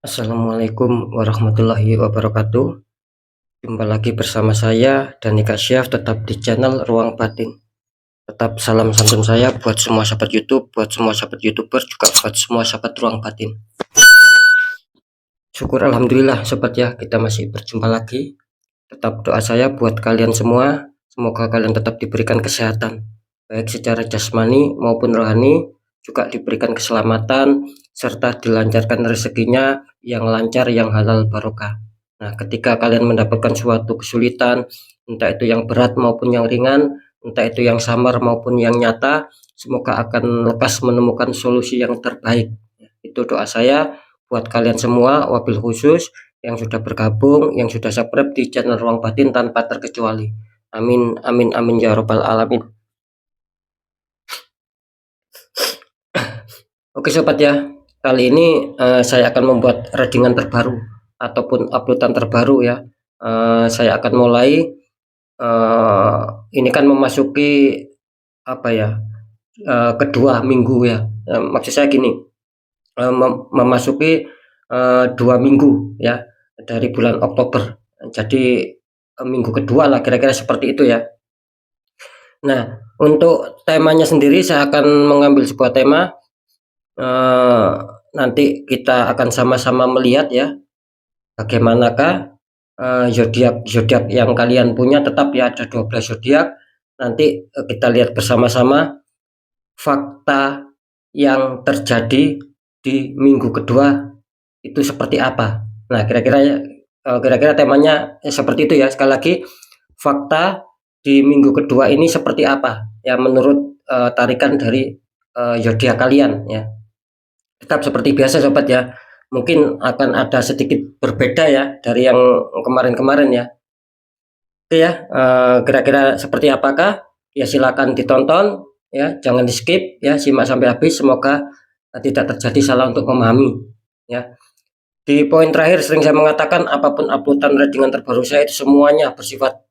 Assalamualaikum warahmatullahi wabarakatuh. Jumpa lagi bersama saya Dani Kasyaf, tetap di channel Ruang Batin. Tetap salam santun saya buat semua sahabat YouTube, buat semua sahabat YouTuber, juga buat semua sahabat Ruang Batin. Syukur alhamdulillah sobat ya, kita masih berjumpa lagi. Tetap doa saya buat kalian semua, semoga kalian tetap diberikan kesehatan, baik secara jasmani maupun rohani, juga diberikan keselamatan serta dilancarkan rezekinya yang lancar, yang halal barokah. Nah, ketika kalian mendapatkan suatu kesulitan, entah itu yang berat maupun yang ringan, entah itu yang samar maupun yang nyata, semoga akan lekas menemukan solusi yang terbaik. Itu doa saya buat kalian semua, wabil khusus yang sudah bergabung, yang sudah subscribe di channel Ruang Batin tanpa terkecuali. Amin, amin, amin ya robbal alamin. Oke sobat ya, kali ini saya akan membuat readingan terbaru ataupun uploadan terbaru ya. Saya akan mulai, ini kan memasuki apa ya, kedua minggu ya. Maksud saya gini, memasuki 2 minggu ya dari bulan Oktober. Jadi minggu kedua lah kira-kira seperti itu ya. Nah, untuk temanya sendiri saya akan mengambil sebuah tema, eh, nanti kita akan sama-sama melihat ya bagaimanakah zodiak-zodiak yang kalian punya. Tetap ya ada 12 zodiak. Nanti kita lihat bersama-sama fakta yang terjadi di minggu kedua itu seperti apa. Nah, kira-kira temanya seperti itu ya. Sekali lagi, fakta di minggu kedua ini seperti apa ya menurut tarikan dari zodiak kalian ya. Tetap seperti biasa sobat ya. Mungkin akan ada sedikit berbeda ya dari yang kemarin-kemarin ya. Oke ya, kira-kira seperti apakah? Ya silakan ditonton ya, jangan di-skip ya, simak sampai habis. Semoga tidak terjadi salah untuk memahami ya. Di poin terakhir sering saya mengatakan apapun uploadan readingan terbaru saya itu semuanya bersifat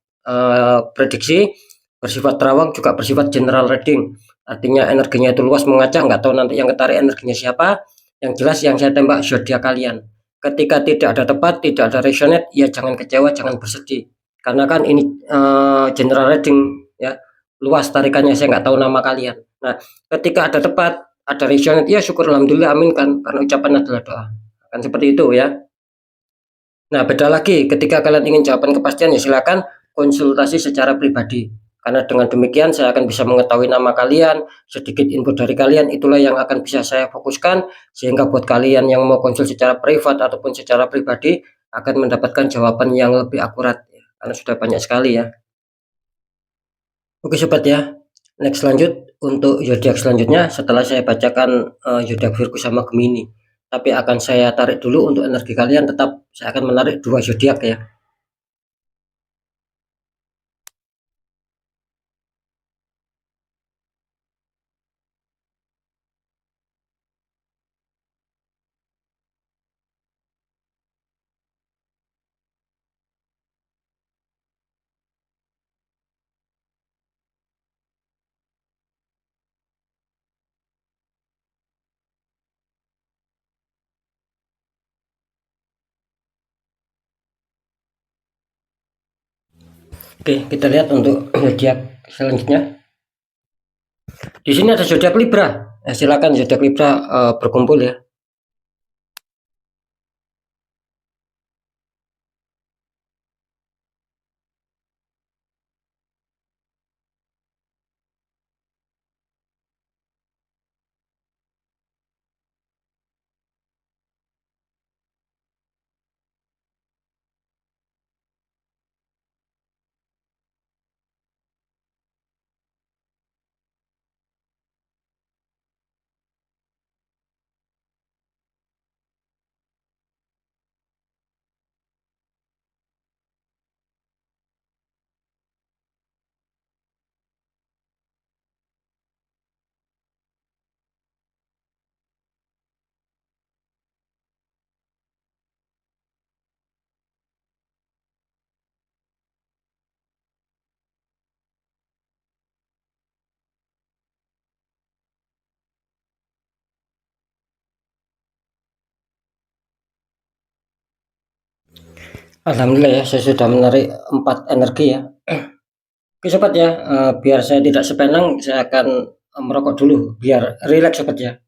prediksi, bersifat terawang, juga bersifat general reading. Artinya energinya itu luas mengacak, nggak tahu nanti yang ketarik energinya siapa. Yang jelas yang saya tembak zodiak kalian. Ketika tidak ada tepat, tidak ada resonate, ya jangan kecewa, jangan bersedih. Karena kan ini general reading ya, luas tarikannya, saya nggak tahu nama kalian. Nah, ketika ada tepat, ada resonate, ya syukur alhamdulillah, amin kan, karena ucapan adalah doa. Kan seperti itu ya. Nah, beda lagi ketika kalian ingin jawaban kepastian ya silakan konsultasi secara pribadi. Karena dengan demikian saya akan bisa mengetahui nama kalian, sedikit info dari kalian, itulah yang akan bisa saya fokuskan sehingga buat kalian yang mau konsul secara privat ataupun secara pribadi akan mendapatkan jawaban yang lebih akurat ya. Karena sudah banyak sekali ya. Oke sobat ya. Next lanjut untuk zodiak selanjutnya setelah saya bacakan zodiak Virgo sama Gemini. Tapi akan saya tarik dulu untuk energi kalian, tetap saya akan menarik dua zodiak ya. Oke, kita lihat untuk zodiak selanjutnya. Di sini ada zodiak Libra. Silakan zodiak Libra berkumpul ya. Alhamdulillah ya, saya sudah menarik 4 energi ya. Oke sobat ya, biar saya tidak sepenang, saya akan, merokok dulu biar rileks sobat ya.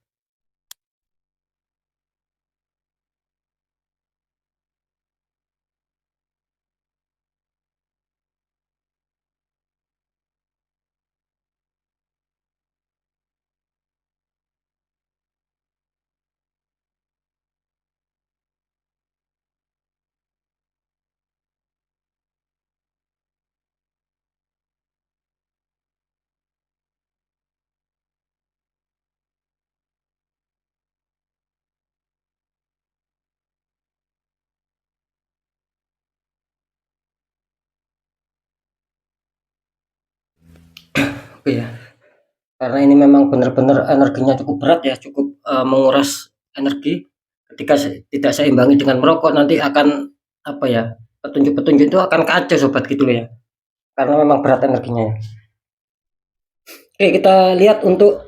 Oke ya, karena ini memang benar-benar energinya cukup berat ya, cukup, menguras energi. Ketika tidak seimbangi dengan merokok nanti akan, apa ya, petunjuk-petunjuk itu akan kacau sobat gitu loh ya, karena memang berat energinya ya. Oke kita lihat untuk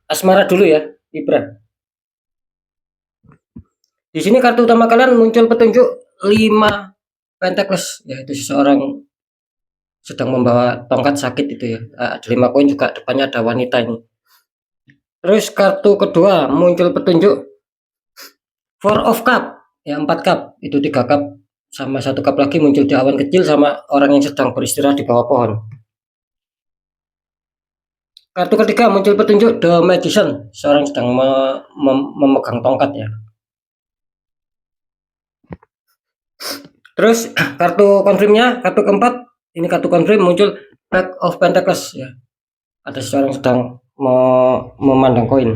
asmara dulu ya, Libra. Di sini kartu utama kalian muncul petunjuk 5 Pentacles, yaitu seseorang sedang membawa tongkat sakit itu ya. Ada 5 koin juga depannya ada wanita ini. Terus kartu kedua muncul petunjuk Four of Cup, ya 4 cup, itu 3 cup sama 1 cup lagi muncul di awan kecil sama orang yang sedang beristirahat di bawah pohon. Kartu ketiga muncul petunjuk The Magician, seorang sedang memegang tongkat ya. Terus kartu konfirmnya, kartu keempat, ini kartu konfirm muncul Pack of Pentacles ya. Ada seseorang sedang memandang koin.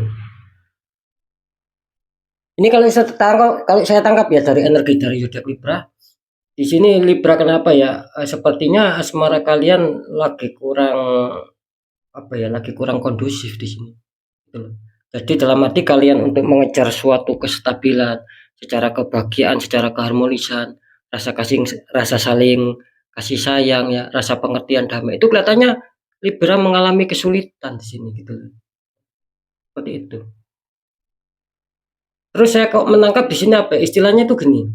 Ini kalau saya tangkap ya dari energi dari zodiak Libra. Di sini Libra kenapa ya? Sepertinya asmara kalian lagi kurang apa ya? Lagi kurang kondusif di sini. Gitu loh. Jadi dalam arti kalian untuk mengejar suatu kestabilan secara kebahagiaan, secara keharmonisan, rasa kasih, rasa saling kasih sayang ya, rasa pengertian damai itu kelihatannya Libra mengalami kesulitan di sini gitu loh. Seperti itu. Terus saya kok menangkap di sini apa? Istilahnya itu gini.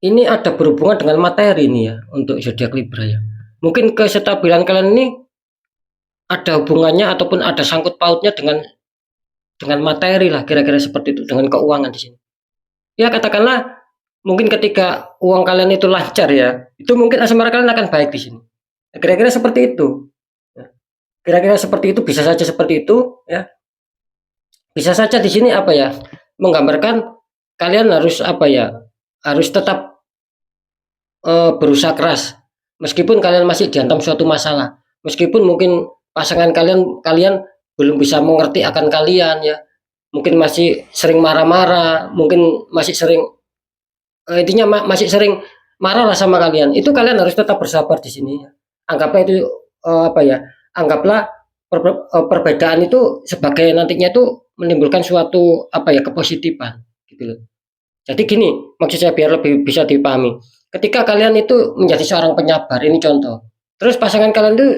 Ini ada berhubungan dengan materi nih ya untuk zodiak Libra ya. Mungkin kestabilan kalian ini ada hubungannya ataupun ada sangkut pautnya dengan materi lah kira-kira seperti itu, dengan keuangan di sini. Ya katakanlah mungkin ketika uang kalian itu lancar ya, itu mungkin asmara kalian akan baik di sini. Kira-kira seperti itu. Ya. Kira-kira seperti itu, bisa saja seperti itu ya. Bisa saja di sini apa ya? Menggambarkan kalian harus apa ya? Harus tetap berusaha keras meskipun kalian masih dihantam suatu masalah. Meskipun mungkin pasangan kalian belum bisa mengerti akan kalian ya. Mungkin masih sering marah-marah, mungkin masih sering intinya masih sering marah lah sama kalian. Itu kalian harus tetap bersabar di sini. Anggaplah itu apa ya? Anggaplah perbedaan itu sebagai nantinya itu menimbulkan suatu apa ya kepositifan gitu loh. Jadi gini, maksud saya biar lebih bisa dipahami. Ketika kalian itu menjadi seorang penyabar, ini contoh. Terus pasangan kalian itu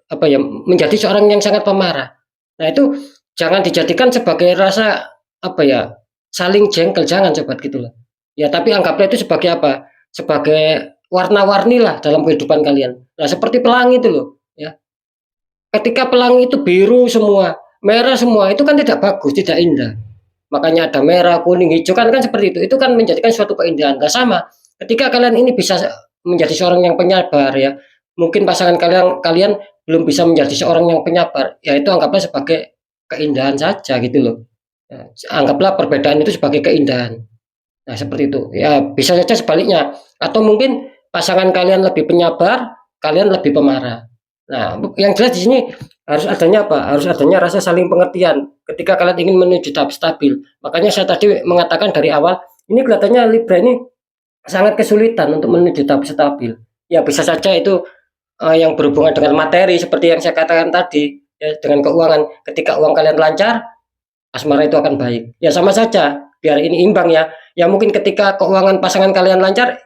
apa ya menjadi seorang yang sangat pemarah. Nah itu jangan dijadikan sebagai rasa apa ya saling jengkel, jangan sobat gitu loh. Ya tapi anggaplah itu sebagai apa? Sebagai warna-warni lah dalam kehidupan kalian. Nah seperti pelangi itu loh. Ya ketika pelangi itu biru semua, merah semua, itu kan tidak bagus, tidak indah. Makanya ada merah, kuning, hijau kan seperti itu. Itu kan menjadikan suatu keindahan. Nah, sama. Ketika kalian ini bisa menjadi seorang yang penyabar ya, mungkin pasangan kalian belum bisa menjadi seorang yang penyabar, ya itu anggaplah sebagai keindahan saja gitu loh. Ya, anggaplah perbedaan itu sebagai keindahan. Nah, seperti itu. Ya, bisa saja sebaliknya. Atau mungkin pasangan kalian lebih penyabar, kalian lebih pemarah. Nah, yang jelas di sini harus adanya apa? Harus adanya rasa saling pengertian ketika kalian ingin menuju tahap stabil. Makanya saya tadi mengatakan dari awal, ini kelihatannya Libra ini sangat kesulitan untuk menuju tahap stabil. Ya, bisa saja itu yang berhubungan dengan materi seperti yang saya katakan tadi, ya, dengan keuangan. Ketika uang kalian lancar, asmara itu akan baik. Ya sama saja, biar ini imbang ya. Ya mungkin ketika keuangan pasangan kalian lancar,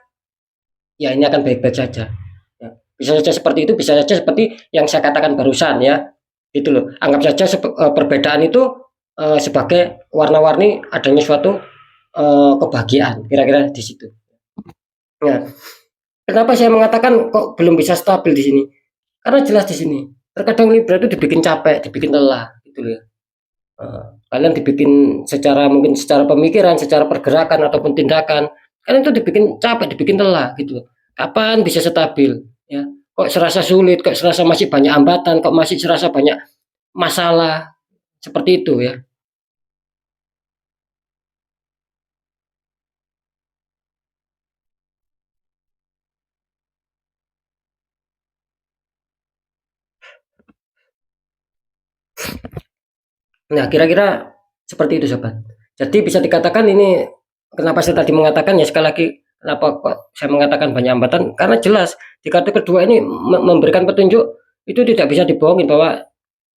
ya ini akan baik-baik saja. Ya, bisa saja seperti itu, bisa saja seperti yang saya katakan barusan ya. Itu loh. Anggap saja perbedaan itu sebagai warna-warni adanya suatu kebahagiaan, kira-kira di situ. Nah, kenapa saya mengatakan kok belum bisa stabil di sini? Karena jelas di sini, terkadang Libra itu dibikin capek, dibikin lelah, gitu ya. Kalian dibikin secara mungkin secara pemikiran, secara pergerakan ataupun tindakan, kalian itu dibikin capek, dibikin lelah, gitu. Kapan bisa stabil? Ya, kok serasa sulit, kok serasa masih banyak hambatan, kok masih serasa banyak masalah, seperti itu ya. Nah, kira-kira seperti itu, sobat. Jadi bisa dikatakan ini kenapa saya tadi mengatakan ya sekali lagi kenapa kok saya mengatakan banyak hambatan karena jelas di kartu kedua ini memberikan petunjuk itu tidak bisa dibohongin bahwa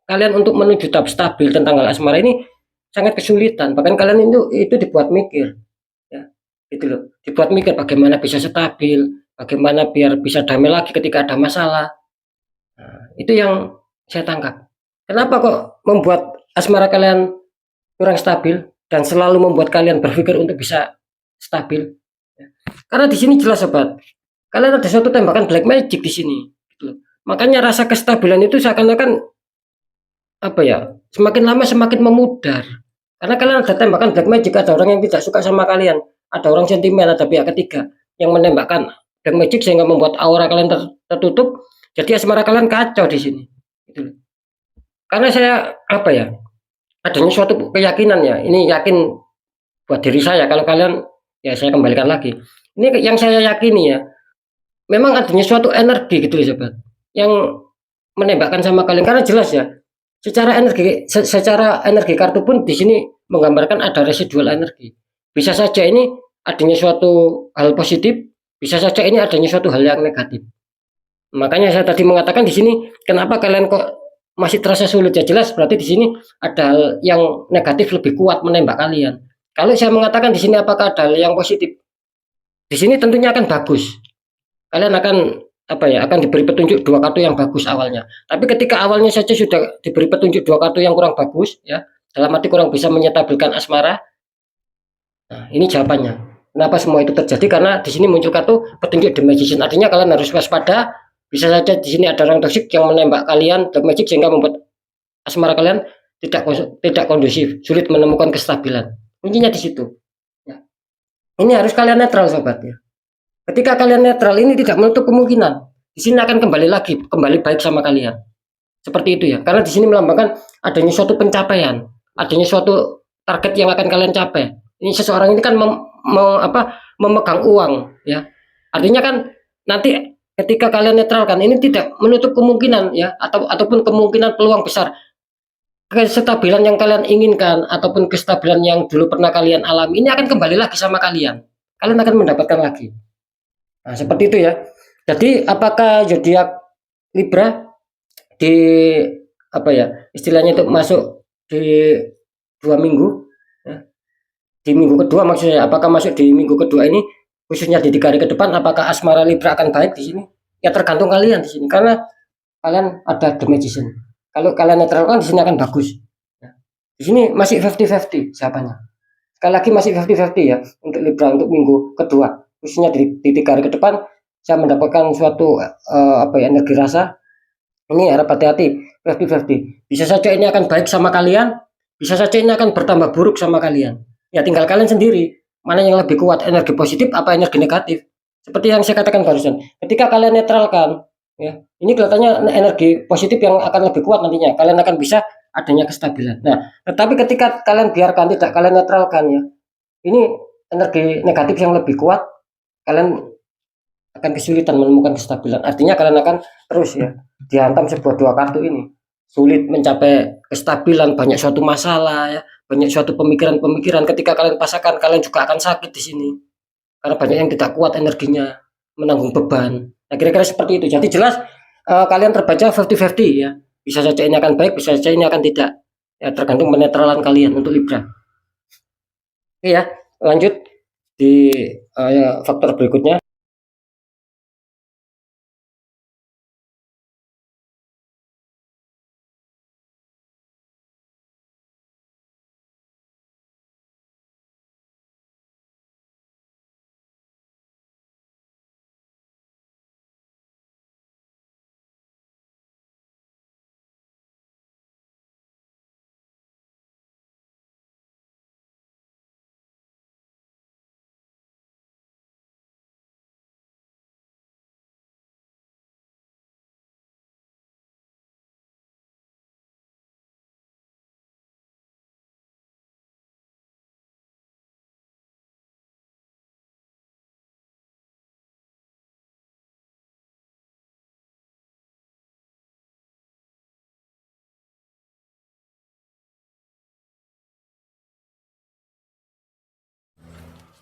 kalian untuk menuju tahap stabil tentang hal asmara ini sangat kesulitan. Bahkan kalian itu dibuat mikir ya. Gitu loh. Dibuat mikir bagaimana bisa stabil, bagaimana biar bisa damai lagi ketika ada masalah. Nah, itu yang saya tangkap. Kenapa kok membuat asmara kalian kurang stabil dan selalu membuat kalian berpikir untuk bisa stabil? Karena di sini jelas, sobat, kalian ada suatu tembakan black magic di sini. Gitu. Makanya rasa kestabilan itu seakan-akan apa ya? Semakin lama semakin memudar. Karena kalian ada tembakan black magic, ada orang yang tidak suka sama kalian, ada orang sentimen, ada pihak ketiga yang menembakkan black magic sehingga membuat aura kalian tertutup. Jadi asmara kalian kacau di sini. Gitu. Karena saya apa ya? Adanya suatu keyakinan ya. Ini yakin buat diri saya. Kalau kalian ya saya kembalikan lagi. Ini yang saya yakini ya. Memang adanya suatu energi gitu loh, sobat. Yang menembakkan sama kalian karena jelas ya. Secara energi kartu pun di sini menggambarkan ada residual energi. Bisa saja ini adanya suatu hal positif, bisa saja ini adanya suatu hal yang negatif. Makanya saya tadi mengatakan di sini kenapa kalian kok masih terasa sulit ya jelas berarti di sini ada hal yang negatif lebih kuat menembak kalian. Kalau saya mengatakan di sini apakah ada hal yang positif? Di sini tentunya akan bagus. Kalian akan apa ya akan diberi petunjuk dua kartu yang bagus awalnya. Tapi ketika awalnya saja sudah diberi petunjuk dua kartu yang kurang bagus ya, dalam arti kurang bisa menyetabilkan asmara. Nah, ini jawabannya. Kenapa semua itu terjadi? Karena di sini muncul kartu petunjuk The Magician. Artinya kalian harus waspada. Bisa saja di sini ada orang toksik yang menembak kalian The Magic sehingga membuat asmara kalian tidak kondusif, sulit menemukan kestabilan. Kuncinya di situ. Ya. Ini harus kalian netral, sobat ya. Ketika kalian netral ini tidak menutup kemungkinan di sini akan kembali baik sama kalian. Seperti itu ya. Karena di sini melambangkan adanya suatu pencapaian, adanya suatu target yang akan kalian capai. Ini seseorang ini kan memegang uang ya. Artinya kan nanti ketika kalian netralkan ini tidak menutup kemungkinan ya ataupun kemungkinan peluang besar kestabilan yang kalian inginkan ataupun kestabilan yang dulu pernah kalian alami ini akan kembali lagi sama kalian. Kalian akan mendapatkan lagi. Nah, seperti itu ya. Jadi apakah zodiak Libra di apa ya istilahnya itu masuk di 2 minggu ya. Di minggu kedua maksudnya apakah masuk di minggu kedua ini khususnya di 3 hari ke depan apakah asmara Libra akan baik di sini ya tergantung kalian di sini karena kalian ada The Magician kalau kalian netralkan di sini akan bagus ya. Di sini masih 50-50 jawabannya sekali lagi masih 50-50 ya untuk Libra untuk minggu kedua khususnya di 3 hari ke depan saya mendapatkan suatu apa ya energi rasa ini harap hati-hati 50-50 bisa saja ini akan baik sama kalian bisa saja ini akan bertambah buruk sama kalian ya tinggal kalian sendiri mana yang lebih kuat energi positif apa energi negatif seperti yang saya katakan barusan ketika kalian netralkan ya ini kelihatannya energi positif yang akan lebih kuat nantinya kalian akan bisa adanya kestabilan nah tetapi ketika kalian biarkan tidak kalian netralkan ya ini energi negatif yang lebih kuat kalian akan kesulitan menemukan kestabilan. Artinya kalian akan terus ya dihantam sebuah dua kartu ini. Sulit mencapai kestabilan, banyak suatu masalah ya, banyak suatu pemikiran-pemikiran. Ketika kalian pasangkan, kalian juga akan sakit di sini. Karena banyak yang tidak kuat energinya menanggung beban. Nah, kira-kira seperti itu. Jadi jelas kalian terbaca 50-50 ya. Bisa saja ini akan baik, bisa saja ini akan tidak. Ya, tergantung penetralan kalian untuk Libra. Oke ya, lanjut di faktor berikutnya.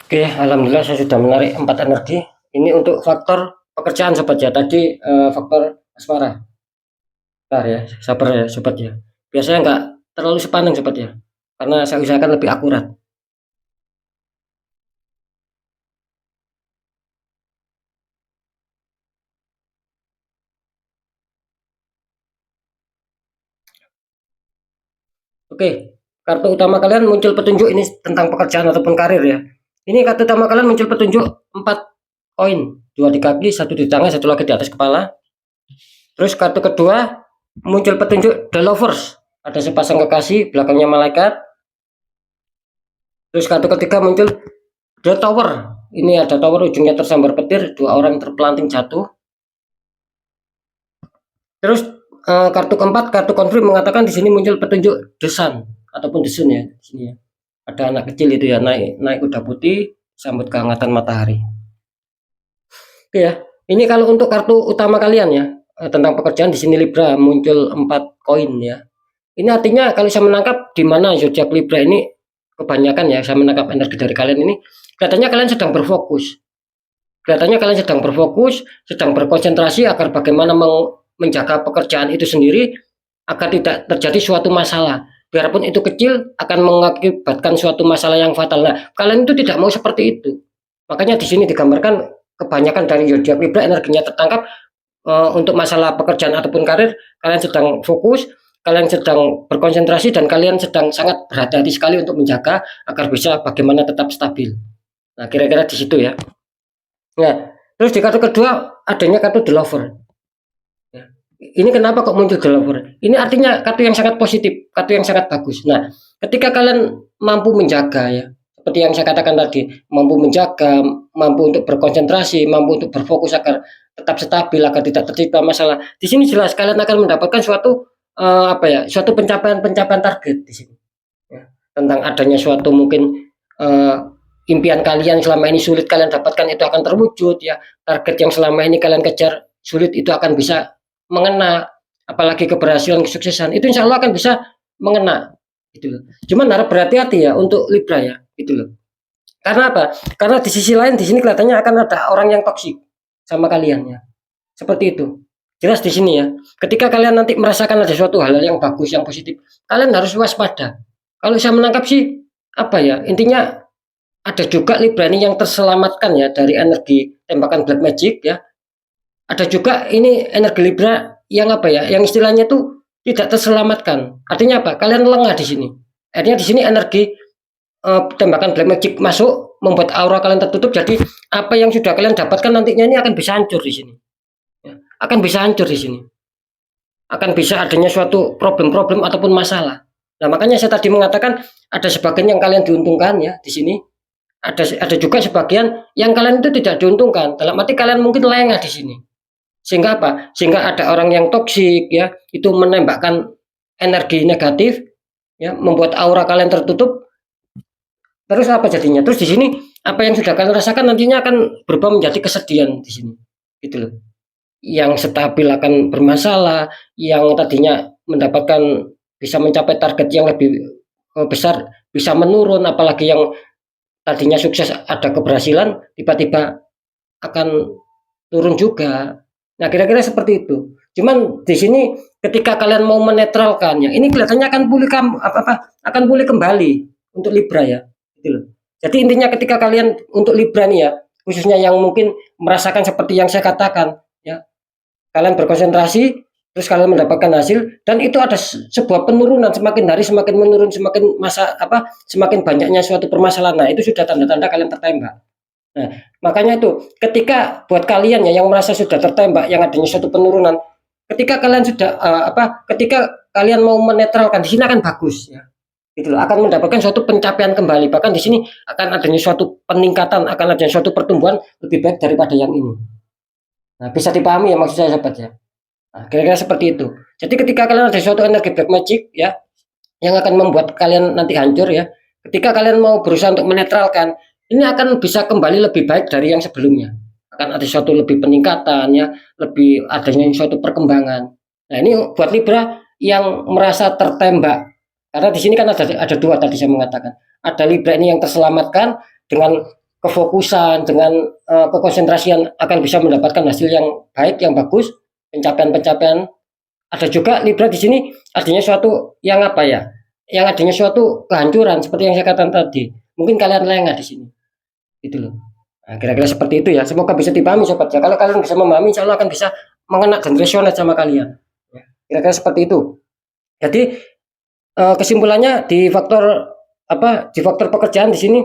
Oke, alhamdulillah saya sudah menarik 4 energi. Ini untuk faktor pekerjaan sobat ya. Tadi faktor asmara. Bentar ya, sabar ya sobat ya. Biasanya nggak terlalu sepaneng sobat ya. Karena saya usahakan lebih akurat. Oke, kartu utama kalian muncul petunjuk ini tentang pekerjaan ataupun karir ya. Ini kartu utama kalian muncul petunjuk 4 koin, 2 di kaki, 1 di tangan, 1 lagi di atas kepala. Terus kartu kedua muncul petunjuk The Lovers, ada sepasang kekasih, belakangnya malaikat. Terus kartu ketiga muncul The Tower. Ini ada tower ujungnya tersambar petir, 2 orang terpelanting jatuh. Terus kartu keempat, kartu konfirm mengatakan di sini muncul petunjuk The Sun ataupun The Sun ya. Di sini ya. Ada anak kecil itu ya naik kuda putih sambut kehangatan matahari. Oke ya. Ini kalau untuk kartu utama kalian ya tentang pekerjaan di sini Libra muncul 4 koin ya. Ini artinya kalau saya menangkap di mana zodiak Libra ini kebanyakan ya saya menangkap energi dari kalian ini kelihatannya kalian sedang berfokus. Kelihatannya kalian sedang berfokus, sedang berkonsentrasi agar bagaimana menjaga pekerjaan itu sendiri agar tidak terjadi suatu masalah. Biarpun itu kecil akan mengakibatkan suatu masalah yang fatal. Nah, kalian itu tidak mau seperti itu. Makanya di sini digambarkan kebanyakan dari zodiak Libra energinya tertangkap untuk masalah pekerjaan ataupun karir, kalian sedang fokus, kalian sedang berkonsentrasi dan kalian sedang sangat berhati-hati sekali untuk menjaga agar bisa bagaimana tetap stabil. Nah, kira-kira di situ ya. Nah, terus di kartu kedua adanya kartu The Lover. Ya. Ini kenapa kok muncul The Lover? Ini artinya kartu yang sangat positif, kartu yang sangat bagus. Nah, ketika kalian mampu menjaga ya, seperti yang saya katakan tadi, mampu menjaga, mampu untuk berkonsentrasi, mampu untuk berfokus agar tetap stabil, agar tidak tercipta masalah. Di sini jelas kalian akan mendapatkan suatu apa ya, suatu pencapaian target di sini. Ya. Tentang adanya suatu mungkin impian kalian selama ini sulit kalian dapatkan itu akan terwujud ya. Target yang selama ini kalian kejar sulit itu akan bisa mengena, apalagi keberhasilan kesuksesan itu insya Allah akan bisa mengena gitu loh. Cuman harap berhati-hati ya untuk Libra ya gitu loh. Karena apa? Karena di sisi lain di sini kelihatannya akan ada orang yang toksik sama kalian ya. Seperti itu. Jelas di sini ya. Ketika kalian nanti merasakan ada suatu hal yang bagus, yang positif, kalian harus waspada. Kalau saya menangkap sih apa ya? Intinya ada juga Libra ini yang terselamatkan ya dari energi tembakan black magic ya. Ada juga ini energi Libra yang apa ya? Yang istilahnya tuh tidak terselamatkan. Artinya apa? Kalian lengah di sini. Artinya di sini energi tembakan black magic masuk membuat aura kalian tertutup. Jadi apa yang sudah kalian dapatkan nantinya ini akan bisa hancur di sini. Ya. Akan bisa hancur di sini. Akan bisa adanya suatu problem-problem ataupun masalah. Nah, makanya saya tadi mengatakan ada sebagian yang kalian diuntungkan ya di sini. Ada juga sebagian yang kalian itu tidak diuntungkan. Dalam arti kalian mungkin lengah di sini. Sehingga apa? Sehingga ada orang yang toksik ya, itu menembakkan energi negatif ya, membuat aura kalian tertutup. Terus apa jadinya? Terus di sini apa yang sudah kalian rasakan nantinya akan berubah menjadi kesedihan di sini. Gitu loh. Yang stabil akan bermasalah, yang tadinya mendapatkan bisa mencapai target yang lebih besar bisa menurun, apalagi yang tadinya sukses ada keberhasilan tiba-tiba akan turun juga. Nah, kira-kira seperti itu. Cuman di sini ketika kalian mau menetralkannya, ini kelihatannya akan pulih akan pulih kembali untuk Libra ya. Gitu loh. Jadi intinya ketika kalian untuk Libra nih ya, khususnya yang mungkin merasakan seperti yang saya katakan ya, kalian berkonsentrasi terus kalian mendapatkan hasil dan itu ada sebuah penurunan semakin hari semakin menurun semakin banyaknya suatu permasalahan. Nah, itu sudah tanda-tanda kalian tertembak. Nah, makanya itu ketika buat kalian ya yang merasa sudah tertembak yang adanya suatu penurunan, ketika kalian sudah ketika kalian mau menetralkan di sini akan bagus ya. Gitu loh, akan mendapatkan suatu pencapaian kembali. Bahkan di sini akan adanya suatu peningkatan, akan adanya suatu pertumbuhan lebih baik daripada yang ini. Nah, bisa dipahami ya maksud saya sahabat ya. Nah, kira-kira seperti itu. Jadi ketika kalian ada suatu energi black magic ya yang akan membuat kalian nanti hancur ya. Ketika kalian mau berusaha untuk menetralkan, ini akan bisa kembali lebih baik dari yang sebelumnya. Akan ada suatu lebih peningkatan ya, lebih adanya suatu perkembangan. Nah, ini buat Libra yang merasa tertembak. Karena di sini kan ada dua tadi saya mengatakan. Ada Libra ini yang terselamatkan dengan kefokusan, dengan kekonsentrasian akan bisa mendapatkan hasil yang baik, yang bagus, pencapaian-pencapaian. Ada juga Libra di sini adanya suatu yang apa ya? Yang adanya suatu kehancuran seperti yang saya katakan tadi. Mungkin kalian lengah di sini. Gitu loh. Nah, kira-kira seperti itu ya. Semoga bisa dipahami sobat ya. Kalau kalian bisa memahami, insya Allah akan bisa mengena dan resonate sama kalian. Ya, kira-kira seperti itu. Jadi kesimpulannya di faktor apa? Di faktor pekerjaan di sini,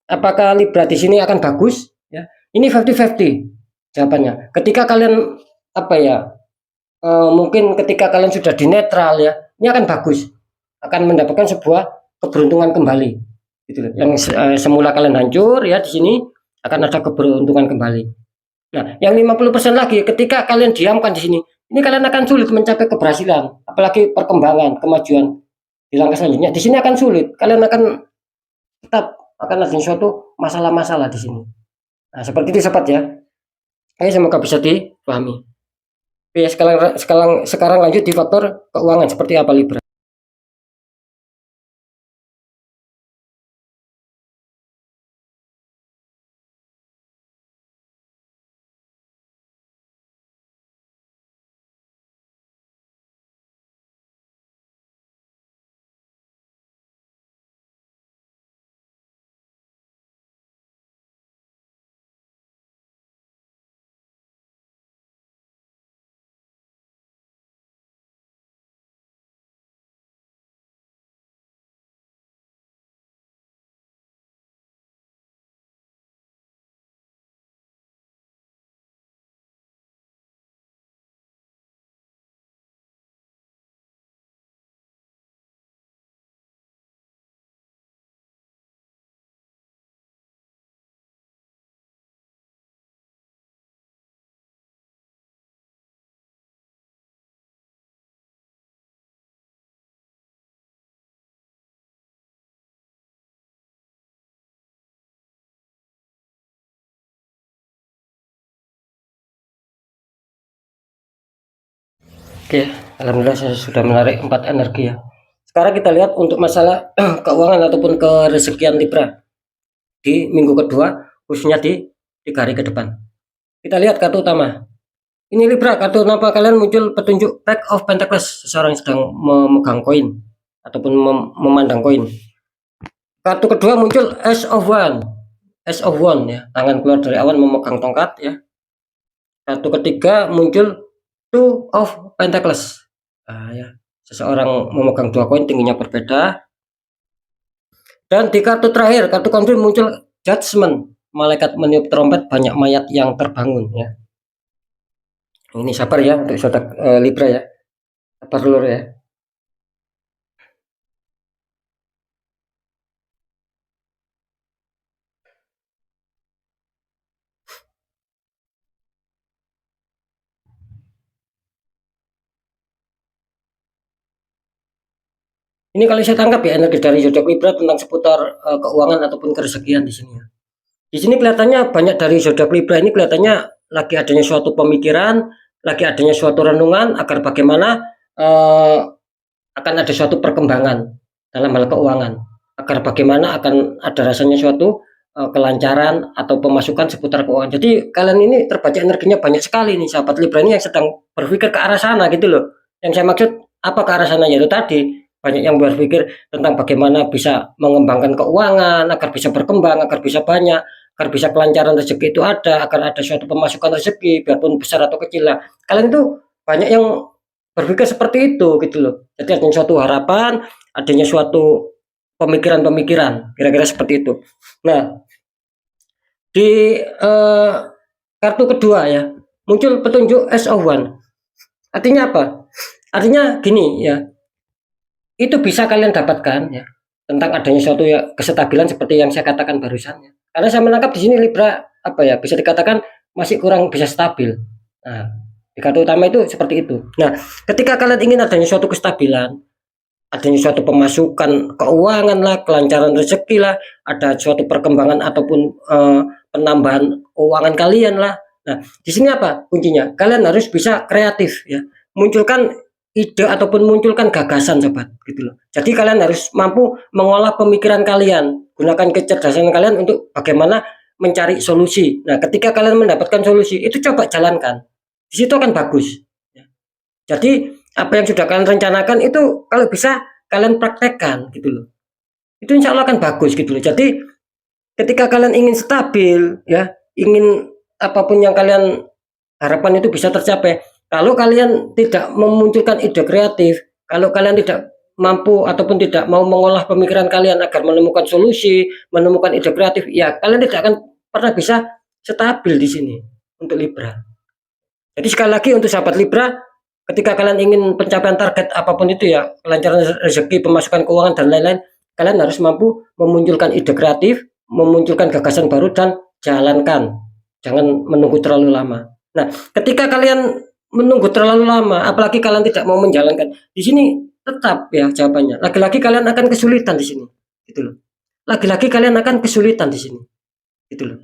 apakah Libra di sini akan bagus? Ya, ini 50-50 jawabannya. Ketika kalian apa ya? Mungkin ketika kalian sudah di netral ya, ini akan bagus, akan mendapatkan sebuah keberuntungan kembali. Gitu loh. Yang semula kalian hancur ya, di sini akan ada keberuntungan kembali. Nah, yang 50% lagi ketika kalian diamkan di sini, ini kalian akan sulit mencapai keberhasilan, apalagi perkembangan, kemajuan di langkah selanjutnya. Di sini akan sulit. Kalian akan tetap akan ada suatu masalah-masalah di sini. Nah, seperti itu sobat ya. Semoga bisa dipahami. Oke, sekarang lanjut di faktor keuangan seperti apa Libra. Oke, alhamdulillah saya sudah menarik 4 energi ya. Sekarang kita lihat untuk masalah keuangan ataupun kerezekian Libra di minggu kedua, khususnya di 3 hari ke depan. Kita lihat kartu utama. Ini Libra, kartu nampak kalian muncul petunjuk Pack of Pentacles, seseorang yang sedang memegang koin ataupun memandang koin. Kartu kedua muncul Ace of One. Ace of One ya, tangan keluar dari awan memegang tongkat ya. Kartu ketiga muncul Two of Pentacles. Ya, seseorang memegang 2 koin, tingginya berbeda. Dan di kartu terakhir, kartu konfirm muncul Judgment. Malaikat meniup trompet, banyak mayat yang terbangun ya. Ini sabar ya untuk saudara Libra ya. Sabar dulu ya. Ini kalau saya tangkap ya energi dari zodiak Libra tentang seputar keuangan ataupun kerezekian di sini ya. Di sini kelihatannya banyak dari zodiak Libra ini kelihatannya lagi adanya suatu pemikiran, lagi adanya suatu renungan agar bagaimana akan ada suatu perkembangan dalam hal keuangan, agar bagaimana akan ada rasanya suatu kelancaran atau pemasukan seputar keuangan. Jadi kalian ini terbaca energinya banyak sekali nih sahabat Libra ini yang sedang berpikir ke arah sana gitu loh. Yang saya maksud apa ke arah sana, yaitu tadi banyak yang berpikir tentang bagaimana bisa mengembangkan keuangan agar bisa berkembang, agar bisa banyak, agar bisa kelancaran rezeki itu ada, agar ada suatu pemasukan rezeki biarpun besar atau kecil lah. Kalian itu banyak yang berpikir seperti itu gitu loh. Jadi adanya suatu harapan, adanya suatu pemikiran-pemikiran, kira-kira seperti itu. Nah, di kartu kedua ya, muncul petunjuk Ace of One. Artinya apa? Artinya gini ya, itu bisa kalian dapatkan ya tentang adanya suatu ya, kestabilan seperti yang saya katakan barusan ya. Karena saya menangkap di sini Libra apa ya, bisa dikatakan masih kurang bisa stabil. Nah, di kartu utama itu seperti itu. Nah, ketika kalian ingin adanya suatu kestabilan, adanya suatu pemasukan keuangan lah, kelancaran rezeki lah, ada suatu perkembangan ataupun penambahan keuangan kalian lah. Nah, di sini apa kuncinya? Kalian harus bisa kreatif ya, munculkan ide ataupun munculkan gagasan sobat gitu loh. Jadi kalian harus mampu mengolah pemikiran kalian, gunakan kecerdasan kalian untuk bagaimana mencari solusi. Nah, ketika kalian mendapatkan solusi, itu coba jalankan. Di situ akan bagus. Jadi, apa yang sudah kalian rencanakan itu kalau bisa kalian praktekkan gitu loh. Itu insya Allah akan bagus gitu loh. Jadi, ketika kalian ingin stabil, ya, ingin apapun yang kalian harapan itu bisa tercapai. Kalau kalian tidak memunculkan ide kreatif, kalau kalian tidak mampu ataupun tidak mau mengolah pemikiran kalian agar menemukan solusi, menemukan ide kreatif, ya kalian tidak akan pernah bisa stabil di sini untuk Libra. Jadi sekali lagi untuk sahabat Libra, ketika kalian ingin pencapaian target apapun itu ya, kelancaran rezeki, pemasukan keuangan dan lain-lain, kalian harus mampu memunculkan ide kreatif, memunculkan gagasan baru dan jalankan. Jangan menunggu terlalu lama. Nah, ketika kalian menunggu terlalu lama, apalagi kalian tidak mau menjalankan, di sini tetap ya jawabannya. Lagi-lagi kalian akan kesulitan di sini, gitu loh. Lagi-lagi kalian akan kesulitan di sini, gitu loh.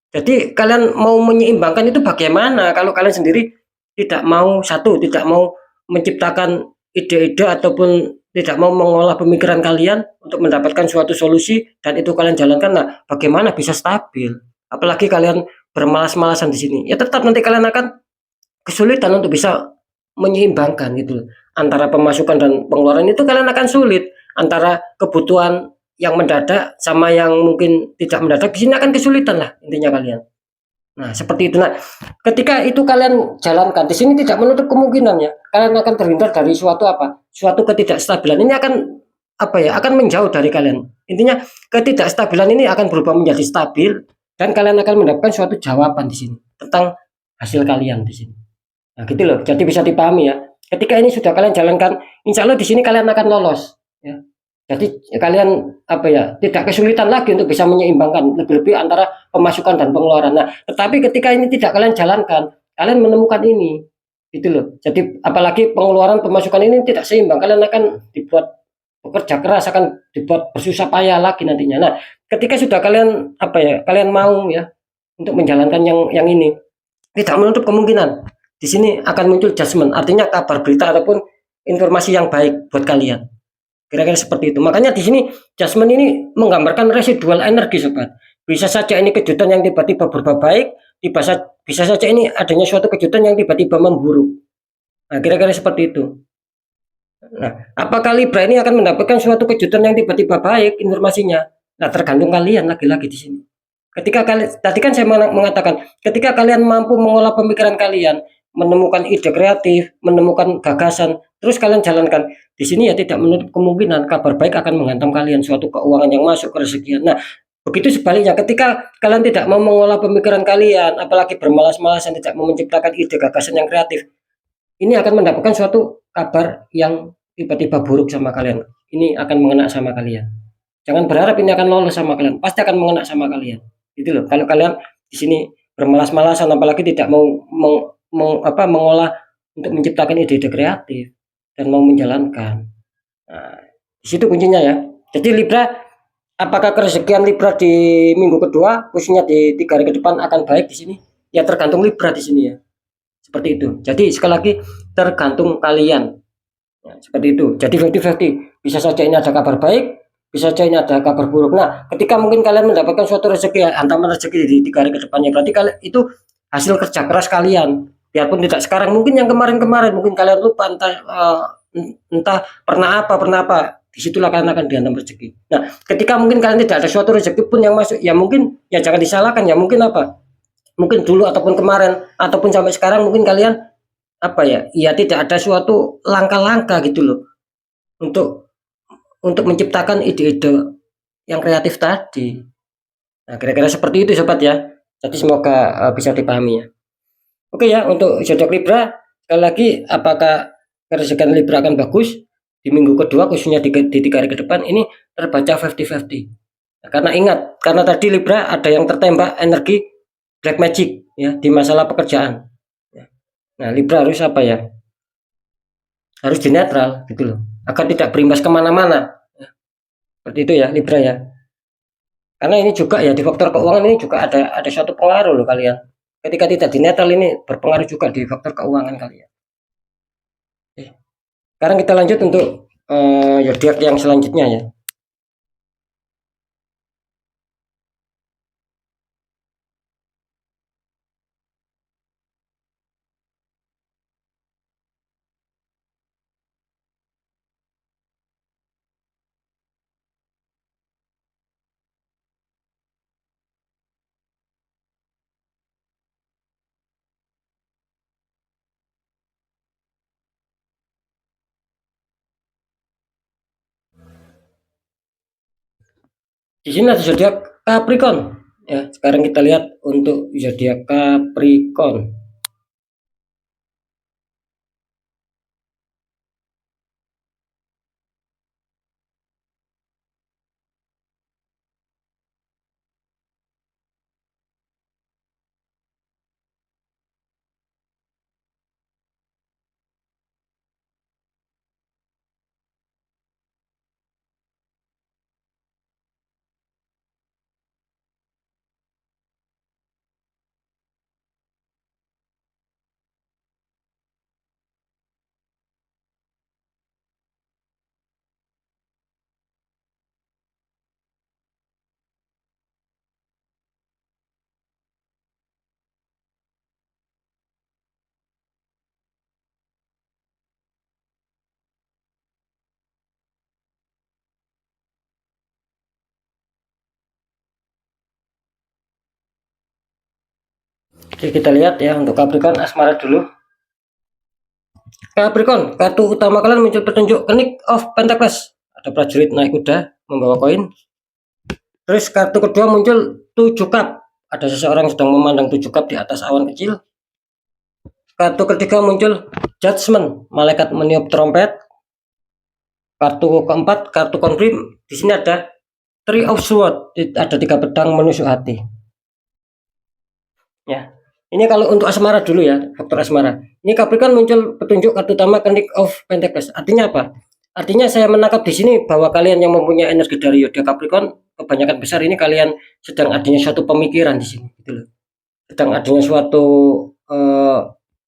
Jadi kalian mau menyeimbangkan itu bagaimana kalau kalian sendiri tidak mau tidak mau menciptakan ide-ide ataupun tidak mau mengolah pemikiran kalian untuk mendapatkan suatu solusi dan itu kalian jalankan. Nah, bagaimana bisa stabil? Apalagi kalian bermalas-malasan di sini. Ya tetap nanti kalian akan kesulitan untuk bisa menyeimbangkan gitu antara pemasukan dan pengeluaran itu kalian akan sulit antara kebutuhan yang mendadak sama yang mungkin tidak mendadak di sini akan kesulitan lah intinya kalian. Nah, seperti itu. Nah, ketika itu kalian jalankan di sini tidak menutup kemungkinan ya kalian akan terhindar dari suatu apa? Suatu ketidakstabilan. Ini akan apa ya? Akan menjauh dari kalian. Intinya ketidakstabilan ini akan berubah menjadi stabil dan kalian akan mendapatkan suatu jawaban di sini tentang hasil kalian di sini. Nah, gitu loh. Jadi bisa dipahami ya. Ketika ini sudah kalian jalankan, insya Allah di sini kalian akan lolos. Ya. Jadi kalian apa ya tidak kesulitan lagi untuk bisa menyeimbangkan lebih-lebih antara pemasukan dan pengeluaran. Nah, tetapi ketika ini tidak kalian jalankan, kalian menemukan ini, gitu loh. Jadi apalagi pengeluaran pemasukan ini tidak seimbang, kalian akan dibuat bekerja keras, akan dibuat bersusah payah lagi nantinya. Nah, ketika sudah kalian apa ya, kalian mau ya untuk menjalankan yang ini, tidak menutup kemungkinan di sini akan muncul judgment, artinya kabar berita ataupun informasi yang baik buat kalian. Kira-kira seperti itu. Makanya di sini judgment ini menggambarkan residual energi, sobat. Bisa saja ini kejutan yang tiba-tiba berubah baik, bisa saja ini adanya suatu kejutan yang tiba-tiba memburuk. Nah, kira-kira seperti itu. Nah, apakah Libra ini akan mendapatkan suatu kejutan yang tiba-tiba baik informasinya? Nah, tergantung kalian lagi-lagi di sini. Ketika kalian tadi kan saya mengatakan, ketika kalian mampu mengolah pemikiran kalian, menemukan ide kreatif, menemukan gagasan, terus kalian jalankan. Di sini ya tidak menutup kemungkinan kabar baik akan menghantam kalian, suatu keuangan yang masuk, rezekian. Nah, begitu sebaliknya ketika kalian tidak mau mengolah pemikiran kalian, apalagi bermalas-malasan tidak mau menciptakan ide gagasan yang kreatif, ini akan mendapatkan suatu kabar yang tiba-tiba buruk sama kalian. Ini akan mengena sama kalian. Jangan berharap ini akan lolos sama kalian, pasti akan mengena sama kalian. Gitu loh. Kalau kalian di sini bermalas-malasan apalagi tidak mau mengolah untuk menciptakan ide-ide kreatif dan mau menjalankan. Nah, di situ kuncinya ya. Jadi Libra, apakah kerezekian Libra di minggu kedua, khususnya di 3 hari ke depan akan baik di sini? Ya tergantung Libra di sini ya. Seperti itu. Jadi sekali lagi tergantung kalian. Ya, seperti itu. Jadi 50-50. Bisa saja ini ada kabar baik, bisa saja ini ada kabar buruk. Nah, ketika mungkin kalian mendapatkan suatu rezeki, hantaman rezeki di 3 hari ke depannya, berarti kalian itu hasil kerja keras kalian. Biarpun tidak sekarang, mungkin yang kemarin-kemarin, mungkin kalian lupa entah pernah apa. Disitulah kalian akan dihantam rezeki. Nah, ketika mungkin kalian tidak ada suatu rezeki pun yang masuk, ya mungkin ya jangan disalahkan ya mungkin apa? Mungkin dulu ataupun kemarin ataupun sampai sekarang mungkin kalian apa ya? Ya tidak ada suatu langkah-langkah gitu loh untuk menciptakan ide-ide yang kreatif tadi. Nah, kira-kira seperti itu sobat ya. Jadi semoga bisa dipahami ya. Oke ya, untuk zodiak Libra sekali lagi apakah kerezekian Libra akan bagus di minggu kedua khususnya di 3 hari ke depan ini terbaca 50-50. Nah, karena ingat, karena tadi Libra ada yang tertembak energi black magic ya di masalah pekerjaan. Nah, Libra harus apa ya? Harus di netral gitu loh, agar tidak berimbas kemana-mana. Seperti itu ya Libra ya. Karena ini juga ya di faktor keuangan ini juga ada suatu pengaruh loh kalian. Ketika tidak di netral ini berpengaruh juga di faktor keuangan kalian. Oke. Sekarang kita lanjut untuk zodiak yang selanjutnya ya. Di sini ada zodiak Capricorn. Ya, sekarang kita lihat untuk zodiak Capricorn. Oke, kita lihat ya untuk Capricorn asmara dulu. Capricorn, kartu utama kalian muncul petunjuk Knight of Pentacles. Ada prajurit naik kuda membawa koin. Terus kartu kedua muncul 7 cup. Ada seseorang sedang memandang 7 cup di atas awan kecil. Kartu ketiga muncul Judgment, malaikat meniup trompet. Kartu keempat, kartu confirm. Di sini ada Three of Swords, ada 3 pedang menusuk hati. Ya. Ini kalau untuk asmara dulu ya, faktor asmara. Ini Capricorn muncul petunjuk kartu utama Knight of Pentacles. Artinya apa? Artinya saya menangkap di sini bahwa kalian yang mempunyai energi dari Yoda Capricorn, kebanyakan besar ini kalian sedang adanya suatu pemikiran di sini, gitu loh. Sedang adanya suatu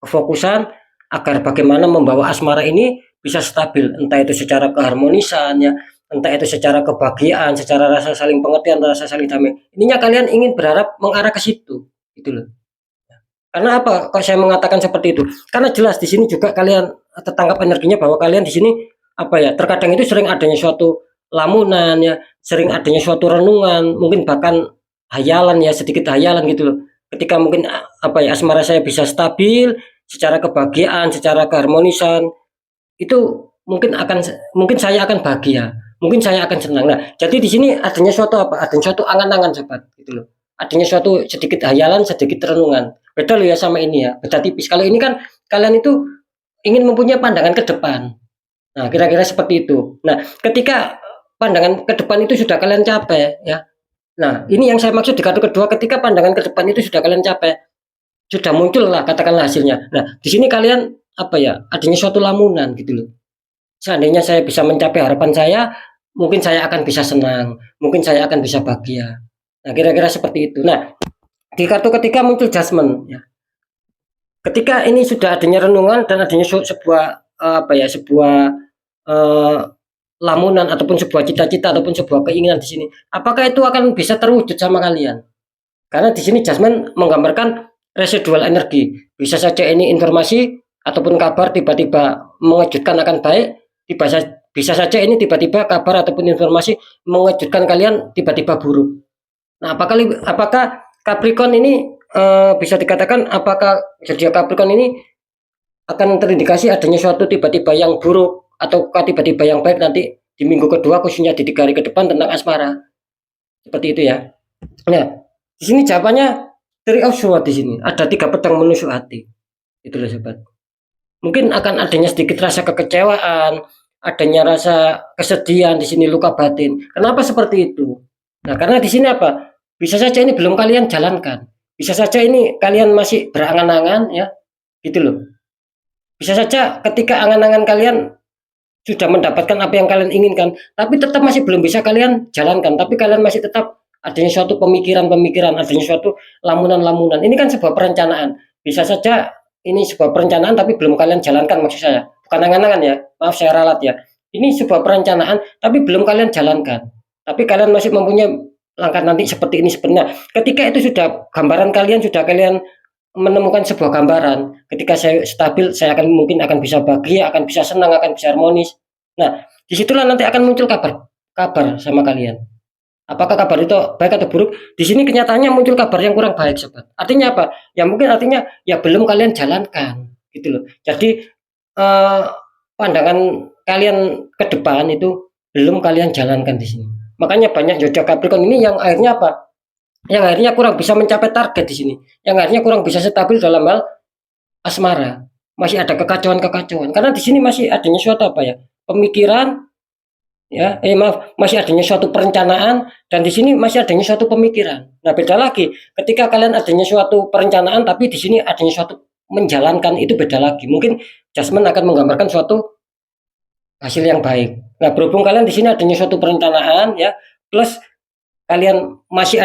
kefokusan agar bagaimana membawa asmara ini bisa stabil, entah itu secara keharmonisan ya, entah itu secara kebahagiaan, secara rasa saling pengertian, rasa saling damai. Ininya kalian ingin berharap mengarah ke situ, gitu loh. Karena apa? Kok saya mengatakan seperti itu? Karena jelas di sini juga kalian tertangkap energinya bahwa kalian di sini apa ya? Terkadang itu sering adanya suatu lamunan ya, sering adanya suatu renungan, mungkin bahkan hayalan ya, sedikit hayalan gitu loh. Ketika mungkin apa ya, asmara saya bisa stabil secara kebahagiaan, secara keharmonisan, itu mungkin saya akan bahagia, mungkin saya akan senang. Nah, jadi di sini adanya suatu apa? Adanya suatu angan-angan sobat, gitu loh. Adanya suatu sedikit hayalan, sedikit renungan. Beda loh ya sama ini ya, beda tipis. Kalau ini kan kalian itu ingin mempunyai pandangan ke depan. Nah, kira-kira seperti itu. Nah, ketika pandangan ke depan itu sudah kalian capai ya. Nah, ini yang saya maksud di kartu kedua, ketika pandangan ke depan itu sudah kalian capai, sudah muncul lah katakanlah hasilnya. Nah, di sini kalian apa ya? Adanya suatu lamunan gitu loh. Seandainya saya bisa mencapai harapan saya, mungkin saya akan bisa senang, mungkin saya akan bisa bahagia. Nah, kira-kira seperti itu. Nah, di kartu ketiga muncul judgment ya. Ketika ini sudah adanya renungan dan adanya sebuah apa ya, sebuah uh, lamunan ataupun sebuah cita-cita ataupun sebuah keinginan di sini, apakah itu akan bisa terwujud sama kalian? Karena di sini judgment menggambarkan residual energi. Bisa saja ini informasi ataupun kabar tiba-tiba mengejutkan akan baik, bisa saja ini tiba-tiba kabar ataupun informasi mengejutkan kalian tiba-tiba buruk. Nah, apakah Capricorn ini bisa dikatakan apakah zodiak Capricorn ini akan terindikasi adanya suatu tiba-tiba yang buruk ataukah tiba-tiba yang baik nanti di minggu kedua khususnya di 3 hari ke depan tentang asmara. Seperti itu ya. Nah, di sini jawabannya Three of Swords di sini. Ada 3 pedang menusuk hati. Itulah sobat. Mungkin akan adanya sedikit rasa kekecewaan, adanya rasa kesedihan di sini, luka batin. Kenapa seperti itu? Nah, karena di sini apa? Bisa saja ini belum kalian jalankan. Bisa saja ini kalian masih berangan-angan ya. Gitu loh. Bisa saja ketika angan-angan kalian sudah mendapatkan apa yang kalian inginkan, tapi tetap masih belum bisa kalian jalankan, tapi kalian masih tetap adanya suatu pemikiran-pemikiran, adanya suatu lamunan-lamunan. Ini kan sebuah perencanaan. Bisa saja ini sebuah perencanaan tapi belum kalian jalankan maksud saya. Bukan angan-angan ya. Maaf saya ralat ya. Ini sebuah perencanaan tapi belum kalian jalankan. Tapi kalian masih mempunyai langkah nanti seperti ini sebenarnya. Ketika itu sudah gambaran kalian sudah kalian menemukan sebuah gambaran. Ketika saya stabil, saya mungkin akan bisa bahagia, akan bisa senang, akan bisa harmonis. Nah, disitulah nanti akan muncul kabar sama kalian. Apakah kabar itu baik atau buruk? Di sini kenyataannya muncul kabar yang kurang baik, sobat. Artinya apa? Ya mungkin artinya ya belum kalian jalankan, gitu loh. Jadi pandangan kalian ke depan itu belum kalian jalankan di sini. Makanya banyak zodiak Capricorn ini yang akhirnya apa? Yang akhirnya kurang bisa mencapai target di sini. Yang akhirnya kurang bisa stabil dalam hal asmara. Masih ada kekacauan-kekacauan. Karena di sini masih adanya suatu apa ya? Pemikiran ya, maaf, masih adanya suatu perencanaan dan di sini masih adanya suatu pemikiran. Nah, beda lagi ketika kalian adanya suatu perencanaan tapi di sini adanya suatu menjalankan, itu beda lagi. Mungkin Jasmine akan menggambarkan suatu hasil yang baik. Nah, berhubung kalian di sini adanya suatu perencanaan ya, plus kalian masih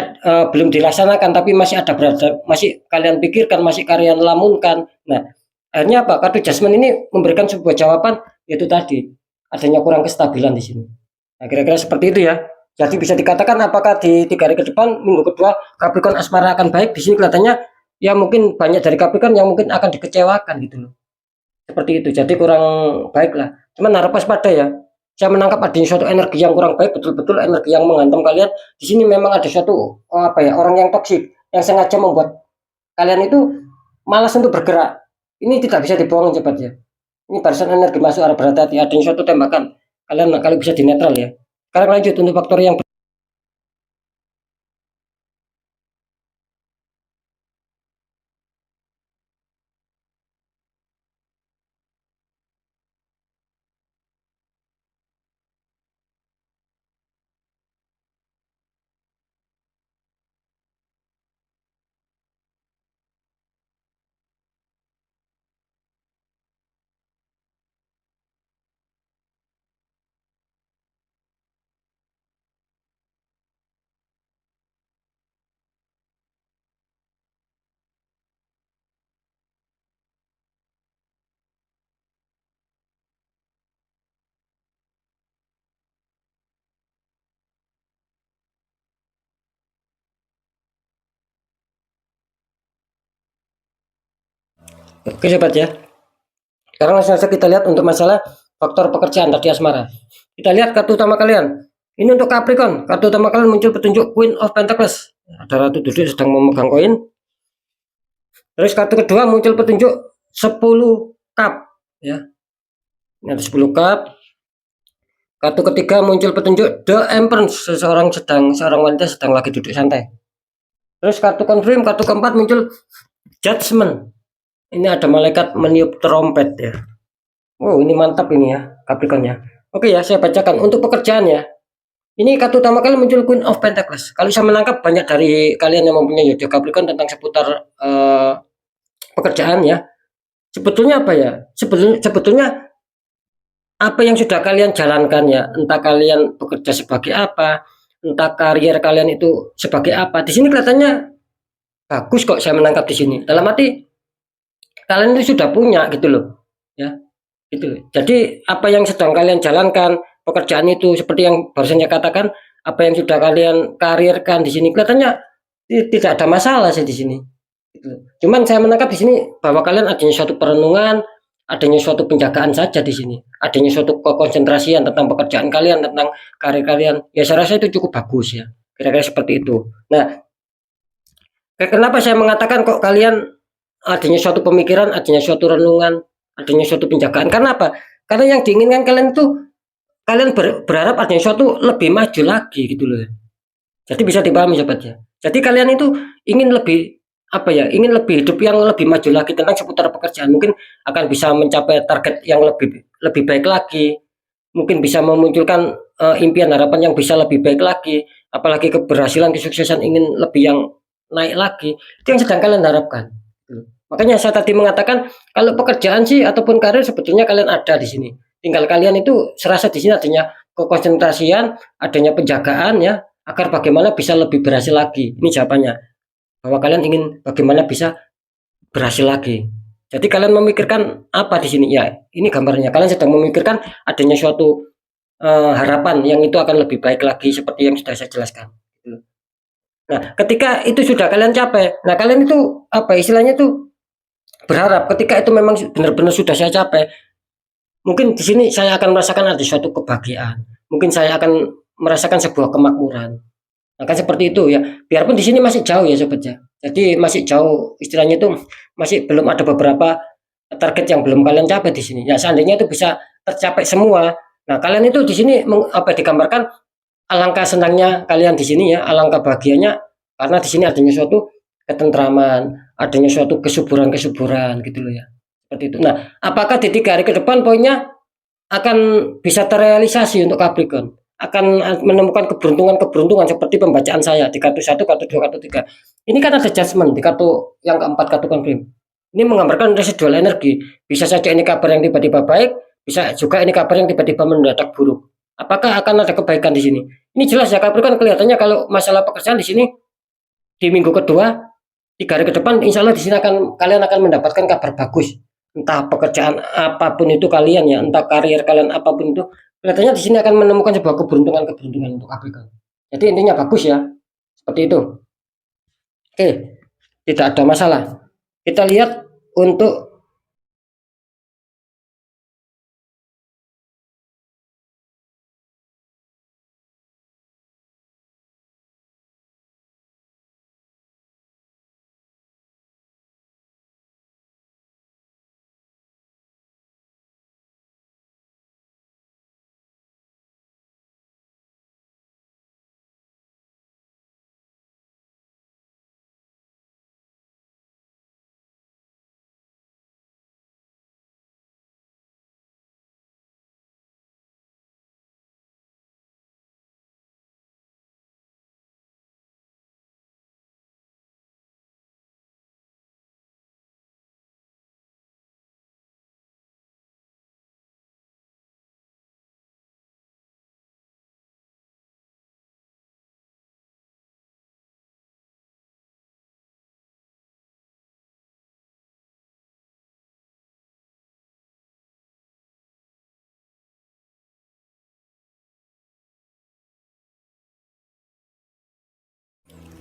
belum dilaksanakan tapi masih ada berada, masih kalian pikirkan, masih kalian lamunkan. Nah, akhirnya apa? Kartu Jasmine ini memberikan sebuah jawaban, yaitu tadi adanya kurang kestabilan di sini. Nah, kira-kira seperti itu ya. Jadi bisa dikatakan apakah di 3 hari ke depan, minggu kedua Capricorn asmara akan baik? Di sini kelihatannya ya mungkin banyak dari Capricorn yang mungkin akan dikecewakan gitu loh. Seperti itu. Jadi kurang baik lah. Cuman harap waspada ya. Saya menangkap adanya suatu energi yang kurang baik, betul-betul energi yang menghantam kalian. Di sini memang ada suatu apa ya, orang yang toksik yang sengaja membuat kalian itu malas untuk bergerak. Ini tidak bisa dibohong cepat ya. Ini barisan energi masuk, arah berhati-hati, adanya suatu tembakan. Kalian kali bisa dinetral ya. Sekarang lanjut untuk faktor yang oke sobat ya. Sekarang langsung saja kita lihat untuk masalah faktor pekerjaan tadi asmara. Kita lihat kartu utama kalian. Ini untuk Capricorn. Kartu utama kalian muncul petunjuk Queen of Pentacles. Ada ratu duduk sedang memegang koin. Terus kartu kedua muncul petunjuk 10 cup ya. Ini ada 10 cup. Kartu ketiga muncul petunjuk The Empress, seorang wanita sedang lagi duduk santai. Terus kartu confirm, kartu keempat muncul Judgment. Ini ada malaikat meniup trompet ya. Oh, ini mantap ini ya, Capricorn ya. Oke ya, saya bacakan untuk pekerjaan ya. Ini kartu utama kalian muncul Queen of Pentacles. Kalau saya menangkap banyak dari kalian yang mempunyai zodiak Capricorn tentang seputar pekerjaan ya. Sebetulnya apa ya? Sebetulnya apa yang sudah kalian jalankan ya, entah kalian bekerja sebagai apa, entah karier kalian itu sebagai apa. Di sini kelihatannya bagus kok, saya menangkap di sini. Dalam arti kalian itu sudah punya gitu loh. Ya. Gitu. Jadi apa yang sedang kalian jalankan, pekerjaan itu seperti yang barusan saya katakan, apa yang sudah kalian karirkan di sini kelihatannya tidak ada masalah sih di sini. Gitu. Cuman saya menangkap di sini bahwa kalian adanya suatu perenungan, adanya suatu penjagaan saja di sini, adanya suatu konsentrasian tentang pekerjaan kalian, tentang karir kalian. Ya saya rasa itu cukup bagus ya. Kira-kira seperti itu. Nah, kenapa saya mengatakan kok kalian adanya suatu pemikiran, adanya suatu renungan, adanya suatu penjagaan? Karena apa? Karena yang diinginkan kalian itu kalian berharap adanya suatu lebih maju lagi gitu loh. Jadi bisa dipahami sobat ya. Jadi kalian itu ingin lebih apa ya? Ingin lebih hidup yang lebih maju lagi tentang seputar pekerjaan. Mungkin akan bisa mencapai target yang lebih baik lagi. Mungkin bisa memunculkan impian harapan yang bisa lebih baik lagi. Apalagi keberhasilan, kesuksesan ingin lebih yang naik lagi. Itu yang sedang kalian harapkan. Makanya saya tadi mengatakan kalau pekerjaan sih ataupun karir sebetulnya kalian ada di sini. Tinggal kalian itu serasa di sini adanya kekonsentrasian, adanya penjagaan ya, agar bagaimana bisa lebih berhasil lagi. Ini jawabannya. Bahwa kalian ingin bagaimana bisa berhasil lagi. Jadi kalian memikirkan apa di sini? Ya, ini gambarnya. Kalian sedang memikirkan adanya suatu harapan yang itu akan lebih baik lagi seperti yang sudah saya jelaskan. Nah, ketika itu sudah kalian capai, nah kalian itu apa istilahnya tuh berharap ketika itu memang benar-benar sudah saya capai, mungkin di sini saya akan merasakan ada suatu kebahagiaan, mungkin saya akan merasakan sebuah kemakmuran. Nah, kan seperti itu ya. Biarpun di sini masih jauh ya sobat ya. Jadi masih jauh istilahnya itu masih belum ada beberapa target yang belum kalian capai di sini. Ya seandainya itu bisa tercapai semua. Nah, kalian itu di sini apa digambarkan alangkah senangnya kalian di sini ya, alangkah bahagianya karena di sini adanya suatu ketentraman, adanya suatu kesuburan-kesuburan gitu loh ya. Seperti itu. Nah, apakah di 3 hari ke depan poinnya akan bisa terrealisasi untuk Capricorn? Akan menemukan keberuntungan-keberuntungan seperti pembacaan saya di kartu 1, kartu 2, kartu 3. Ini kan ada judgment di kartu yang keempat, kartu confirm. Ini menggambarkan residual energi. Bisa saja ini kabar yang tiba-tiba baik, bisa juga ini kabar yang tiba-tiba mendadak buruk. Apakah akan ada kebaikan di sini? Ini jelas ya, Capricorn kelihatannya kalau masalah pekerjaan di sini di minggu kedua 3 hari ke depan, insya Allah di sini kalian akan mendapatkan kabar bagus. Entah pekerjaan apapun itu kalian ya, entah karir kalian apapun itu, kelihatannya di sini akan menemukan sebuah keberuntungan-keberuntungan untuk Capricorn. Jadi intinya bagus ya, seperti itu. Oke, tidak ada masalah. Kita lihat untuk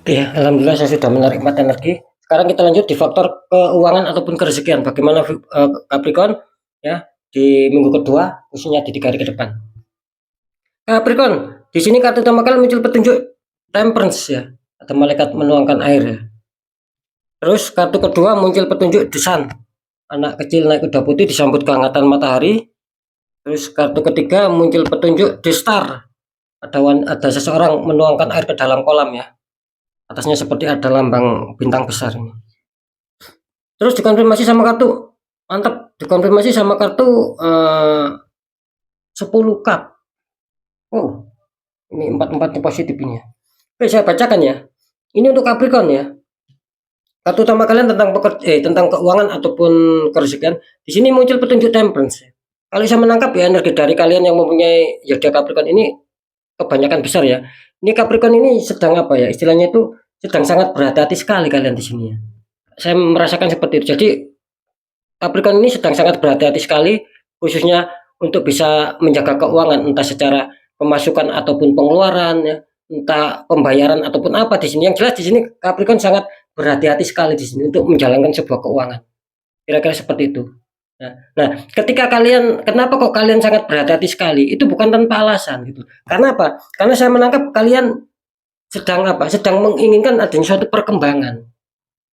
ya, alhamdulillah saya sudah menarik 4 energi. Sekarang kita lanjut di faktor keuangan ataupun kerezekian. Bagaimana Capricorn ya di minggu kedua, khususnya di 3 hari ke depan. Capricorn, di sini kartu utama kalian muncul petunjuk Temperance ya, atau malaikat menuangkan air ya. Terus kartu kedua muncul petunjuk The Sun, anak kecil naik kuda putih disambut kehangatan matahari. Terus kartu ketiga muncul petunjuk The Star, ada seseorang menuangkan air ke dalam kolam ya. Atasnya seperti ada lambang bintang besar ini. Terus dikonfirmasi sama kartu, mantap, dikonfirmasi sama kartu 10 cup. Oh, ini 4-4 positif ini ya. Oke, saya bacakan ya. Ini untuk Capricorn ya. Kartu utama kalian tentang keuangan ataupun kerezekian. Di sini muncul petunjuk Temperance. Kalau saya menangkap ya, energi dari kalian yang mempunyai zodiak Capricorn ini kebanyakan besar ya. Ini Capricorn ini sedang apa ya? Istilahnya itu sedang sangat berhati-hati sekali kalian di sini ya. Saya merasakan seperti itu. Jadi Capricorn ini sedang sangat berhati-hati sekali, khususnya untuk bisa menjaga keuangan, entah secara pemasukan ataupun pengeluaran ya, entah pembayaran ataupun apa di sini. Yang jelas di sini Capricorn sangat berhati-hati sekali di sini untuk menjalankan sebuah keuangan. Kira-kira seperti itu. Nah, ketika kenapa kok kalian sangat berhati-hati sekali? Itu bukan tanpa alasan gitu. Karena apa? Karena saya menangkap kalian sedang menginginkan adanya suatu perkembangan.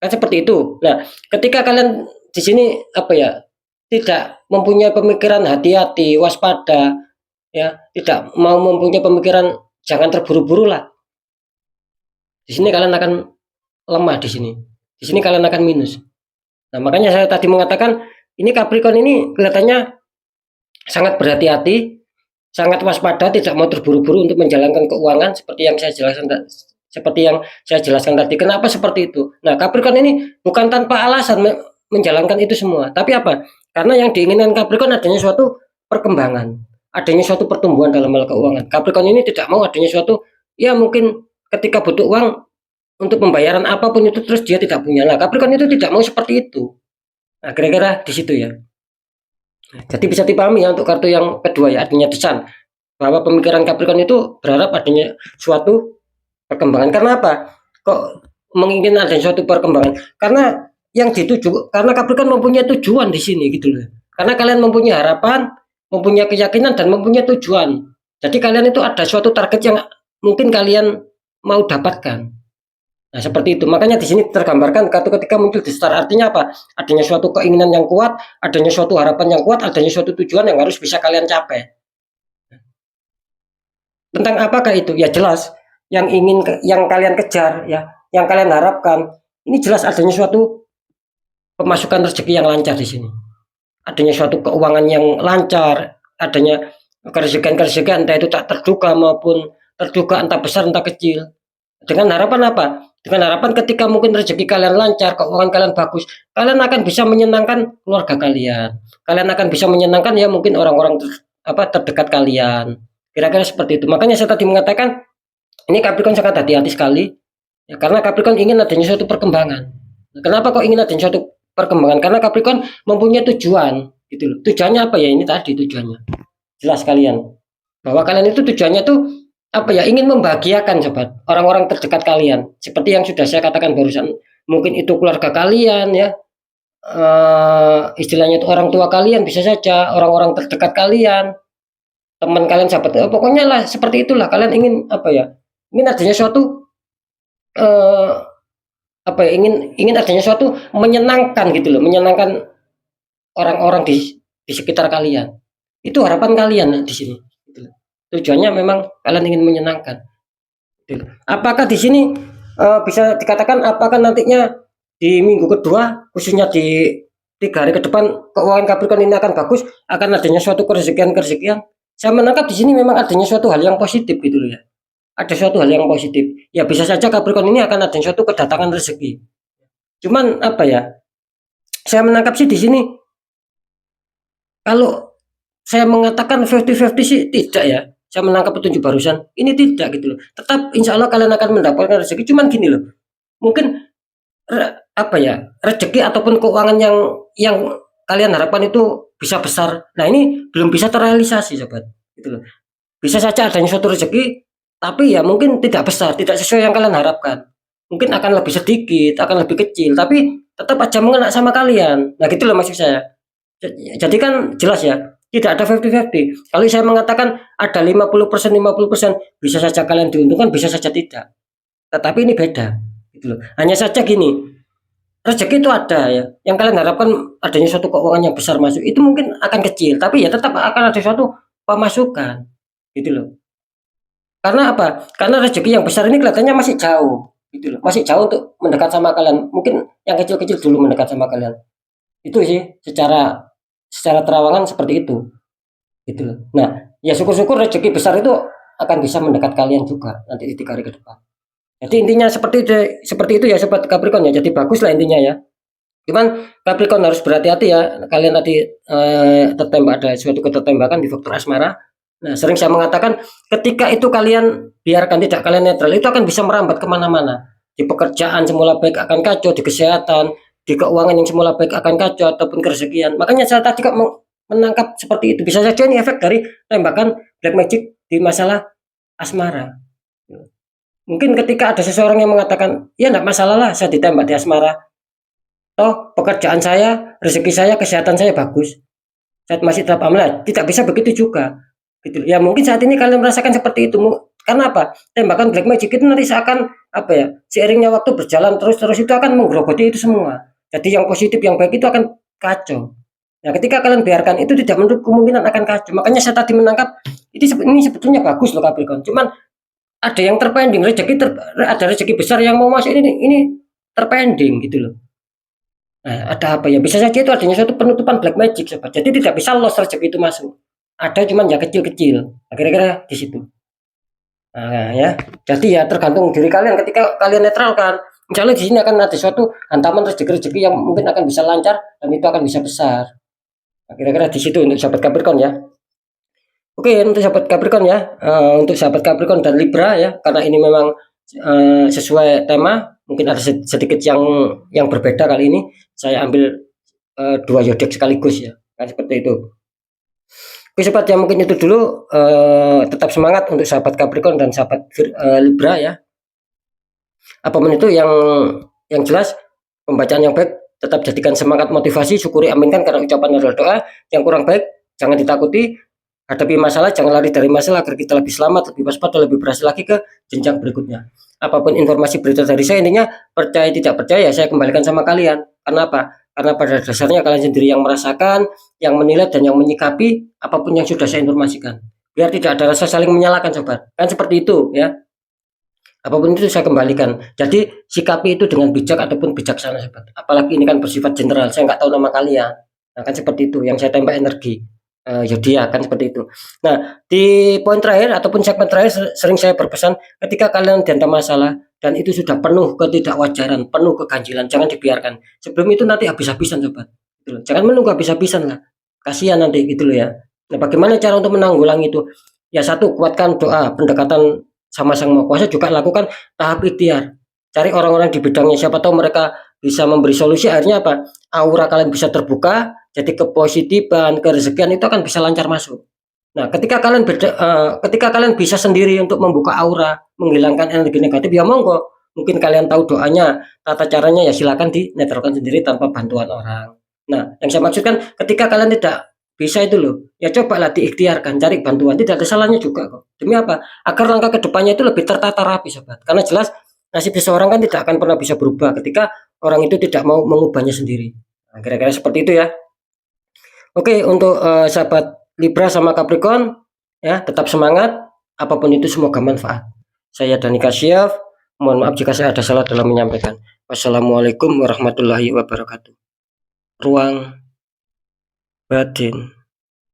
Kan seperti itu. Nah, ketika kalian di sini apa ya? Tidak mempunyai pemikiran hati-hati, waspada, ya, tidak mau mempunyai pemikiran jangan terburu-buru lah. Di sini kalian akan lemah di sini. Di sini kalian akan minus. Nah, makanya saya tadi mengatakan ini Capricorn ini kelihatannya sangat berhati-hati, sangat waspada, tidak mau terburu-buru untuk menjalankan keuangan seperti yang saya jelaskan tadi. Kenapa seperti itu? Nah, Capricorn ini bukan tanpa alasan menjalankan itu semua, tapi apa? Karena yang diinginkan Capricorn adanya suatu perkembangan, adanya suatu pertumbuhan dalam hal keuangan. Capricorn ini tidak mau adanya suatu, ya mungkin ketika butuh uang untuk pembayaran apapun itu terus dia tidak punya. Nah, Capricorn itu tidak mau seperti itu. Nah, kira-kira di situ ya. Jadi bisa dipahami ya untuk kartu yang kedua ya, artinya The Sun, bahwa pemikiran Capricorn itu berharap adanya suatu perkembangan. Karena apa? Kok menginginkan adanya suatu perkembangan? Karena yang dituju, karena Capricorn mempunyai tujuan di sini gitu loh. Karena kalian mempunyai harapan, mempunyai keyakinan dan mempunyai tujuan. Jadi kalian itu ada suatu target yang mungkin kalian mau dapatkan. Nah, seperti itu. Makanya di sini tergambarkan kartu ketika muncul di Star, artinya apa? Adanya suatu keinginan yang kuat, adanya suatu harapan yang kuat, adanya suatu tujuan yang harus bisa kalian capai. Tentang apakah itu? Ya jelas yang kalian kejar ya, yang kalian harapkan. Ini jelas adanya suatu pemasukan rezeki yang lancar di sini. Adanya suatu keuangan yang lancar, adanya kerezekian-kerezekian entah itu tak terduga maupun terduga, entah besar entah kecil. Dengan harapan apa? Dengan harapan ketika mungkin rezeki kalian lancar, keuangan kalian bagus, kalian akan bisa menyenangkan keluarga kalian. Kalian akan bisa menyenangkan ya mungkin orang-orang terdekat kalian. Kira-kira seperti itu. Makanya saya tadi mengatakan ini Capricorn sangat hati-hati sekali. Ya, karena Capricorn ingin adanya suatu perkembangan. Nah, kenapa kok ingin adanya suatu perkembangan? Karena Capricorn mempunyai tujuan, gitu loh. Tujuannya apa ya? Ini tadi tujuannya. Jelas kalian bahwa kalian itu tujuannya tuh apa ya? Ingin membahagiakan sobat, orang-orang terdekat kalian. Seperti yang sudah saya katakan barusan, mungkin itu keluarga kalian ya. Istilahnya itu orang tua kalian, bisa saja orang-orang terdekat kalian, teman kalian, sahabat, pokoknya lah seperti itulah. Kalian ingin apa ya? Ingin adanya suatu eh, apa ya? Ingin adanya suatu menyenangkan gitu loh, menyenangkan orang-orang di sekitar kalian. Itu harapan kalian di sini. Gitu loh. Tujuannya memang kalian ingin menyenangkan. Gitu loh. Apakah di sini bisa dikatakan apakah nantinya di minggu kedua, khususnya di 3 hari ke depan, keuangan Capricorn ini akan bagus, akan adanya suatu kerezekian-kerezekian? Saya menangkap di sini memang adanya suatu hal yang positif gitu loh ya. Ada suatu hal yang positif. Ya bisa saja Capricorn ini akan ada suatu kedatangan rezeki. Cuman apa ya? Saya menangkap sih di sini kalau saya mengatakan 50-50 sih tidak ya. Saya menangkap petunjuk barusan. Ini tidak gitu loh. Tetap insya Allah kalian akan mendapatkan rezeki. Cuman gini loh. Mungkin apa ya? Rezeki ataupun keuangan yang kalian harapkan itu bisa besar. Nah, ini belum bisa terrealisasi, sobat. Gitu loh. Bisa saja adanya suatu rezeki, tapi ya mungkin tidak besar, tidak sesuai yang kalian harapkan. Mungkin akan lebih sedikit, akan lebih kecil, tapi tetap aja mengena sama kalian. Nah, gitu loh maksud saya. Jadi kan jelas ya, tidak ada 50-50. Kalau saya mengatakan ada 50%, 50%, bisa saja kalian diuntungkan, bisa saja tidak. Tetapi ini beda. Gitu loh. Hanya saja gini, rezeki itu ada ya. Yang kalian harapkan adanya suatu keuangan yang besar masuk, itu mungkin akan kecil, tapi ya tetap akan ada suatu pemasukan. Gitu loh. Karena apa? Karena rezeki yang besar ini kelihatannya masih jauh, gitu loh. Masih jauh untuk mendekat sama kalian. Mungkin yang kecil-kecil dulu mendekat sama kalian. Itu sih secara secara terawangan seperti itu, gitu loh. Nah, ya syukur-syukur rezeki besar itu akan bisa mendekat kalian juga nanti di 3 hari ke depan. Jadi intinya seperti itu ya sobat Capricorn ya. Jadi bagus lah intinya ya. Cuman Capricorn harus berhati-hati ya. Kalian tadi tertembak, ada suatu ketertembakan di faktor asmara. Nah, sering saya mengatakan ketika itu kalian biarkan, tidak kalian netral, itu akan bisa merambat kemana-mana. Di pekerjaan semula baik akan kacau, di kesehatan, di keuangan yang semula baik akan kacau, ataupun kerezekian. Makanya saya tadi kok menangkap seperti itu. Bisa saja ini efek dari tembakan black magic di masalah asmara. Mungkin ketika ada seseorang yang mengatakan, ya enggak masalah lah saya ditembak di asmara. Toh pekerjaan saya, rezeki saya, kesehatan saya bagus. Saya masih tetap aman. Tidak bisa begitu juga. Gitu. Ya mungkin saat ini kalian merasakan seperti itu. Karena apa? Tembakan black magic itu nanti seakan apa ya? Seiringnya waktu berjalan terus itu akan menggerogoti itu semua. Jadi yang positif, yang baik itu akan kacau. Nah, ketika kalian biarkan itu tidak menutup kemungkinan akan kacau. Makanya saya tadi menangkap ini sebetulnya bagus loh Capricorn. Cuman ada yang terpending, ada rezeki besar yang mau masuk ini terpending gitu loh. Nah, ada apa ya? Bisa saja itu adanya suatu penutupan black magic, sobat. Jadi tidak bisa loss rezeki itu masuk. Ada cuman ya kecil-kecil. Nah, kira-kira di situ. Nah, ya. Jadi ya tergantung diri kalian ketika kalian netralkan. Insya Allah di sini akan ada suatu hantaman rezeki-rezeki yang mungkin akan bisa lancar dan itu akan bisa besar. Nah, kira-kira di situ untuk sahabat Capricorn ya. Oke, untuk sahabat Capricorn ya. Untuk sahabat Capricorn dan Libra ya, karena ini memang sesuai tema, mungkin ada sedikit yang berbeda kali ini. Saya ambil 2 zodiak sekaligus ya. Kan seperti itu. Oke sobat ya, mungkin itu dulu. Tetap semangat untuk sahabat Capricorn dan sahabat Libra ya. Apapun itu yang jelas, pembacaan yang baik tetap jadikan semangat, motivasi, syukuri, aminkan karena ucapan adalah doa. Yang kurang baik jangan ditakuti, hadapi masalah, jangan lari dari masalah agar kita lebih selamat, lebih waspada, lebih berhasil lagi ke jenjang berikutnya. Apapun informasi berita dari saya, intinya percaya tidak percaya saya kembalikan sama kalian. Karena apa? Karena pada dasarnya kalian sendiri yang merasakan, yang menilai dan yang menyikapi apapun yang sudah saya informasikan. biar tidak ada rasa saling menyalahkan sobat, kan seperti itu ya. Apapun itu saya kembalikan. Jadi sikapi itu dengan bijak ataupun bijaksana sobat. Apalagi ini kan bersifat general, saya nggak tahu nama kalian. Nah kan seperti itu, yang saya tembak energi. Zodiak kan seperti itu. Nah di poin terakhir ataupun segmen terakhir sering saya berpesan ketika kalian dihantam masalah dan itu sudah penuh ketidakwajaran, penuh keganjilan, jangan dibiarkan. Sebelum itu nanti habis-habisan sobat. Gitu loh. Jangan menunggu habis-habisan lah. Kasihan nanti gitu loh ya. Nah bagaimana cara untuk menanggulangi itu? Ya satu, kuatkan doa, pendekatan sama Sang Maha Kuasa, juga lakukan tahap ikhtiar. Cari orang-orang di bidangnya, siapa tahu mereka bisa memberi solusi, akhirnya apa? Aura kalian bisa terbuka, jadi kepositifan, kerezekian itu akan bisa lancar masuk. Nah, ketika kalian bisa sendiri untuk membuka aura, menghilangkan energi negatif, ya monggo. Mungkin kalian tahu doanya, tata caranya ya silakan dinetralkan sendiri tanpa bantuan orang. Nah, yang saya maksudkan ketika kalian tidak bisa itu loh, ya cobalah diikhtiarkan, cari bantuan, tidak ada salahnya juga kok. Demi apa? Agar langkah kedepannya itu lebih tertata rapi, sobat. Karena jelas nasib seseorang kan tidak akan pernah bisa berubah ketika orang itu tidak mau mengubahnya sendiri. Nah, kira-kira seperti itu ya. Oke, untuk sahabat Libra sama Capricorn, ya tetap semangat. Apapun itu semoga manfaat. Saya Dani Kasyaf. Mohon maaf jika saya ada salah dalam menyampaikan. Wassalamualaikum warahmatullahi wabarakatuh. Ruang batin.